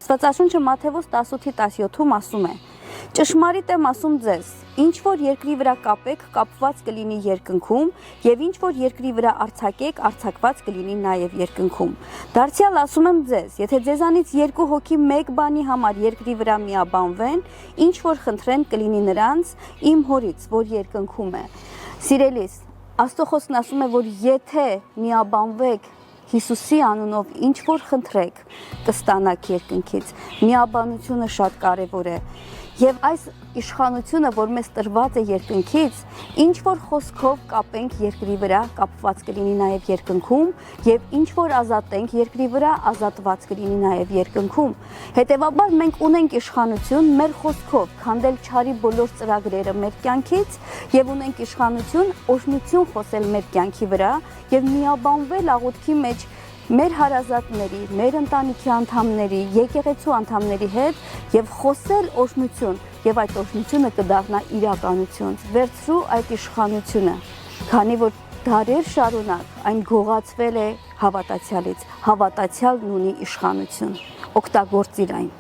Աստվածաշունչը Մատթեոս 18:17-ում ասում է. ճշմարիտ եմ ասում ձեզ, ինչ որ երկրի վրա կապեք, կապված կլինի երկնքում, եւ ինչ որ երկրի վրա արձակեք, արձակված կլինի նաեւ երկնքում։ Դարձյալ ասում եմ ձեզ, եթե ձեզանից երկու հոգի մեկ բանի համար երկրի վրա միաբանվեն, ինչ որ խնդրեն կլինի նրանց իմ հորից, որ երկնքում է։ Սիրելիս, Աստծո խոսքն ասում է, որ եթե միաբանվեք Հիսուսի անունով ինչ որ խնդրեք, կստանաք երկնքից։ Միաբանությունը շատ կարևոր է։ Եվ այս իշխանությունը, որ մեզ տրված է երկնքից, ինչ որ խոսքով կապենք երկրի վրա, կապված կլինի նաև երկնքում, եւ ինչ որ ազատենք երկրի վրա, ազատված կլինի նաև երկնքում։ Հետևաբար մենք ունենք իշխանություն մեր խոսքով քանդել չարի բոլոր ծրագրերը մեր կյանքից եւ ունենք իշխանություն օրհնություն խոսել մեր կյանքի վրա եւ միաբանվել աղոթքի մեջ մեր հարազատների, մեր ընտանիքի անդամների, եկեղեցու անդամների հետ եւ խոսել օրհնություն եւ այդ օրհնությունը կդառնա իրականություն։ Վերցրու այդ իշխանությունը, քանի որ դարեր շարունակ այն գողացվել է հավատացյալից։ Հավատացյալն ունի իշխանություն։ Օգտագործիր այն։